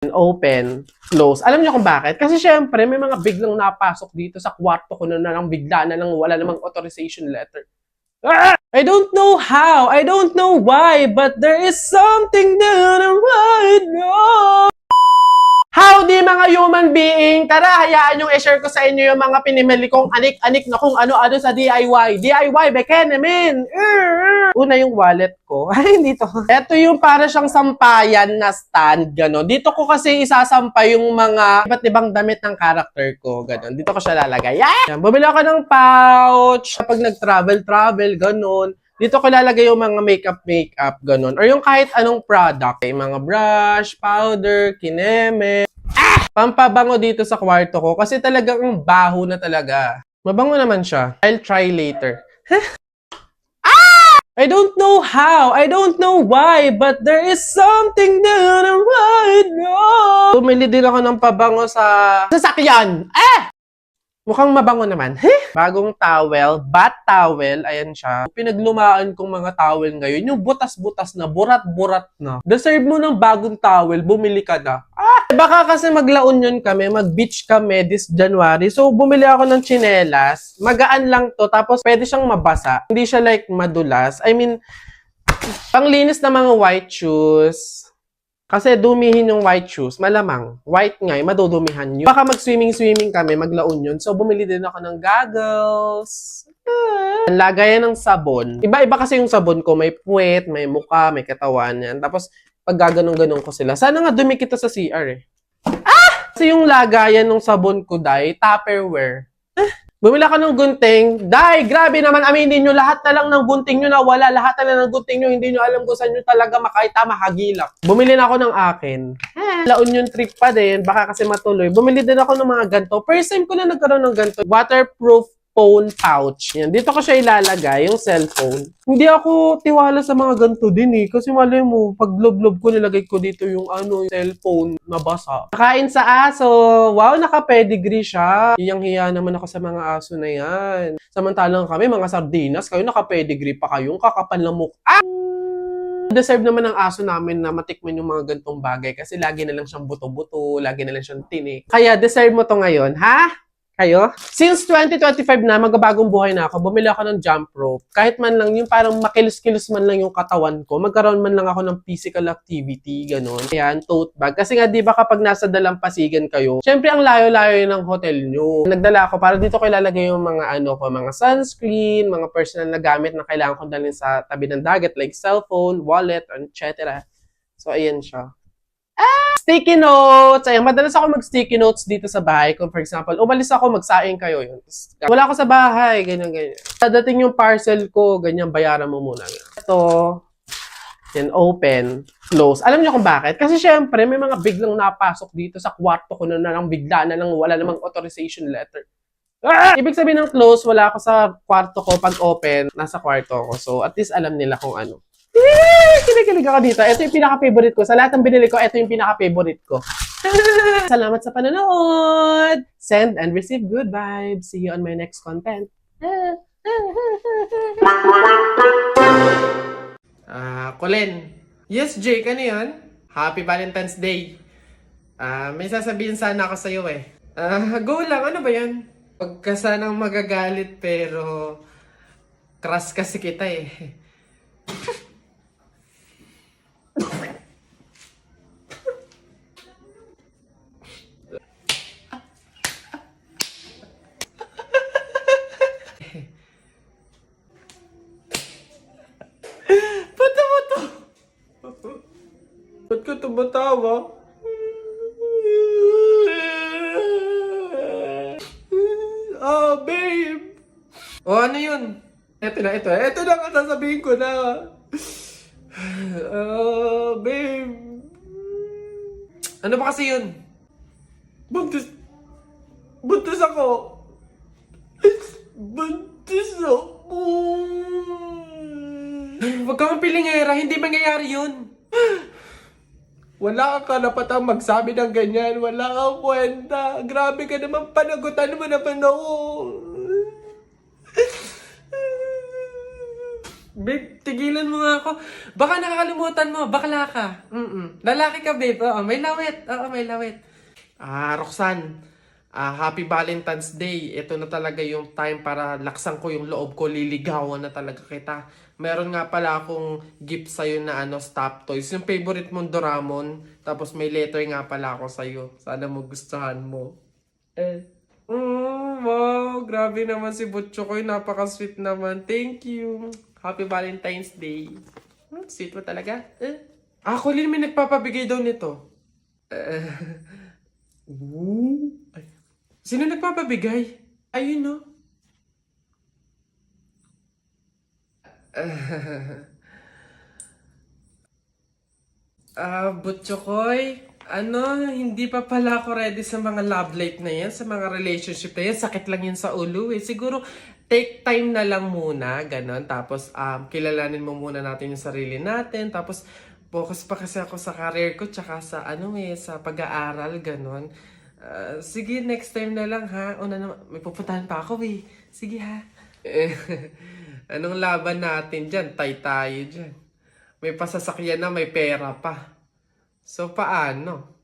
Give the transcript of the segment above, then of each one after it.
Open, close. Alam niyo kung bakit? Kasi syempre, may mga biglang napasok dito sa kwarto ko na lang bigla na lang wala namang authorization letter. I don't know how, I don't know why, but there is something that I'm right now. Howdy mga human being! Tara, hayaan yung i-share ko sa inyo yung mga pinimili kong anik-anik na kung ano-ano sa DIY. DIY, bekenemin! Una yung wallet ko. Ay, hindi to. Ito yung para siyang sampayan na stand, gano'n. Dito ko kasi isasampay yung mga iba't ibang damit ng character ko, gano'n. Dito ko siya lalagay. Yan! Bumili ako ng pouch kapag nag-travel, gano'n. Dito ko lalagay yung mga makeup, ganun. Or yung kahit anong product. Yung mga brush, powder, kineme. Pampabango dito sa kwarto ko kasi talagang baho na talaga. Mabango naman siya. I'll try later. I don't know how, I don't know why, but there is something that I'm right now. Bumili din ako ng pabango sa sasakyan. Mukhang mabango naman. Bagong towel, bath towel, ayan siya. Pinaglumaan kong mga towel ngayon, yung butas-butas na, burat-burat na. Deserve mo ng bagong towel, bumili ka na. Baka kasi maglaon yun kami, mag-beach kami this January. So, bumili ako ng tsinelas. Magaan lang to, tapos pwede siyang mabasa. Hindi siya like madulas. I mean, panglinis na mga white shoes. Kasi dumihin yung white shoes, malamang. White nga, madudumihan yun. Baka mag-swimming kami, maglaon yun. So, bumili din ako ng goggles. Lagayan ng sabon. Iba-iba kasi yung sabon ko. May puwet, may muka, may katawan yan. Tapos, pag gaganong-ganong ko sila. Sana nga dumikit sa CR eh. Kasi yung lagayan ng sabon ko, Tupperware. Bumili ako ng gunting. Grabe naman, aminin nyo, lahat na lang ng gunting nyo nawala. Lahat na lang ng gunting nyo, hindi nyo alam kung saan nyo talaga makaita, mahagilap. Bumili na ako ng akin. Laon yung trick pa din, baka kasi matuloy. Bumili din ako ng mga ganito. First time ko na nagkaroon ng ganito. Waterproof phone pouch. Yan. Dito ko siya ilalagay, yung cellphone. Hindi ako tiwala sa mga ganito din eh. Kasi malay mo, pag lob-lob ko, nilagay ko dito yung yung cellphone nabasa. Nakain sa aso. Wow, naka-pedigree siya. Hiyang-hiya naman ako sa mga aso na yan. Samantalang kami, mga sardinas, kayo naka-pedigree pa kayong kakapal na mukha. Deserve naman ng aso namin na matikman yung mga gantong bagay kasi lagi na lang siyang buto-buto, lagi na lang siyang tinik. Kaya deserve mo to ngayon, ha? Kayo? Since 2025 na, magbabagong buhay na ako, bumili ako ng jump rope. Kahit man lang yung parang makilos-kilos man lang yung katawan ko, magkaroon man lang ako ng physical activity, ganun. Ayan, tote bag. Kasi nga, di ba kapag nasa dalampasigan kayo, syempre ang layo-layo ng hotel nyo. Nagdala ako para dito ko ilalagay yung mga mga sunscreen, mga personal na gamit na kailangan kong dalhin sa tabi ng dagat, like cellphone, wallet, etc. So, ayan siya. Sticky notes! Ayan, madalas ako mag-sticky notes dito sa bahay. Kung for example, umalis ako, magsaing kayo. Yun. Wala ako sa bahay, ganyan. Dadating yung parcel ko, ganyan, bayaran mo muna. Ito, yan, open, close. Alam niyo kung bakit? Kasi syempre, may mga biglang napasok dito sa kwarto ko na lang bigla na lang wala namang authorization letter. Ibig sabihin ng close, wala ako sa kwarto ko. Pag open, nasa kwarto ko. So, at least alam nila kung ano. Kinikilig ako dito. Ito yung pinaka-favorite ko. Sa lahat ng binili ko, ito yung pinaka-favorite ko. Salamat sa panonood! Send and receive good vibes. See you on my next content. Colin. Yes, Jake. Ano yun? Happy Valentine's Day. May sasabihin sana ako sa'yo eh. Go lang. Ano ba yan? Huwag ka sanang magagalit pero crush kasi kita eh. Ba't ka tumatawa? Babe! Ano yun? Ito na. Ito na ang sasabihin ko na. Babe. Ano ba kasi yun? Buntis ako. Huwag kang pilingera, hindi mangyayari yun. Wala kang karapatang magsabi ng ganyan. Wala kang kwenta. Grabe ka naman, panagutan mo naman ako. Babe, tigilan mo nga ako. Baka nakakalimutan mo, bakla ka. Lalaki ka, babe. Oo, may lawit. Oo, may lawit. Roxanne, Happy Valentine's Day. Ito na talaga yung time para laksan ko yung loob ko. Liligawan na talaga kita. Meron nga pala akong gift sa'yo na stop toys. Yung favorite mong Doraemon. Tapos may letter nga pala ako sa'yo. Sana magustuhan mo. Wow, grabe naman si Butcho ko. Napaka-sweet naman. Thank you. Happy Valentine's Day. Sweet mo talaga. Colin, may nagpapabigay daw nito. Ay. Sino nagpapabigay? Ayun, no? Butchokoy, hindi pa pala ako ready sa mga love life na yan, sa mga relationship na yan. Sakit lang yan sa ulo eh. Siguro, take time na lang muna, ganon. Tapos, kilalanin mo muna natin yung sarili natin. Tapos, focus pa kasi ako sa career ko, tsaka sa, sa pag-aaral, ganon. Sige, next time na lang ha. May pupuntahan pa ako eh. Sige ha. Anong laban natin dyan? Tay tayo dyan. May pasasakyan na, may pera pa. So, paano?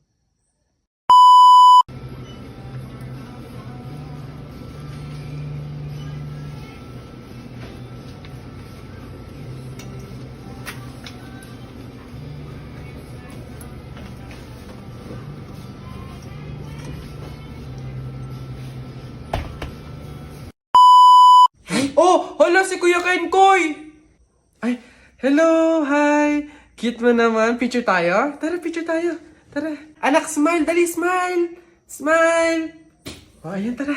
Oh! Hala, si Kuya Kenkoy! Ay, hello! Hi! Cute mo naman. Picture tayo? Tara, picture tayo. Tara. Anak, smile! Dali, smile! Smile! Oh, ayan, tara.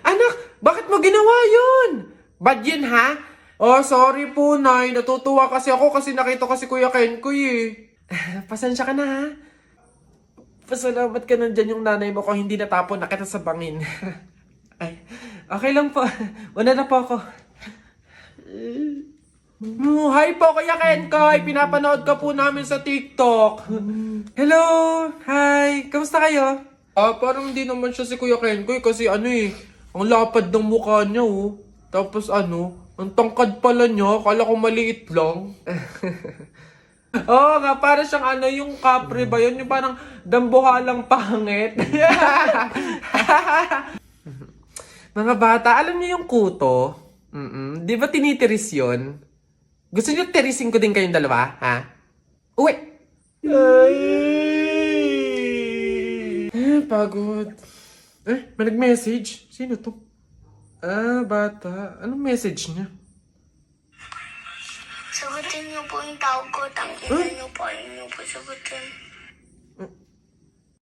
Anak, bakit mo ginawa yun? Bad yun, ha? Oh, sorry po, Nay. Natutuwa kasi ako kasi nakita ko si Kuya Kenkoy eh. Pasensya ka na, ha? Pasalamat ka nandyan yung nanay mo kung hindi natapon na kita sa bangin. Ay, okay lang po. Una na po ako. Hi po, Kuya Kenkoy. Pinapanood ka po namin sa TikTok. Hello! Hi! Kamusta kayo? Parang hindi naman siya si Kuya Kenkoy kasi ang lapad ng mukha niya oh. Tapos ang tangkad pala niya. Kala ko maliit lang. Oo nga, para siyang yung kapre ba yun? Yung parang dambuhalang pangit. Mga bata, alam niyo yung kuto? Di ba tinitiris yun? Gusto niyo tirisin ko din kayong dalawa, ha? Uwi! Ay! Pagod. May nag-message? Sino to? Bata. Anong message niya? Sagutin niyo po yung tawag ko. Tangina niyo po. Ayun niyo po sagutin.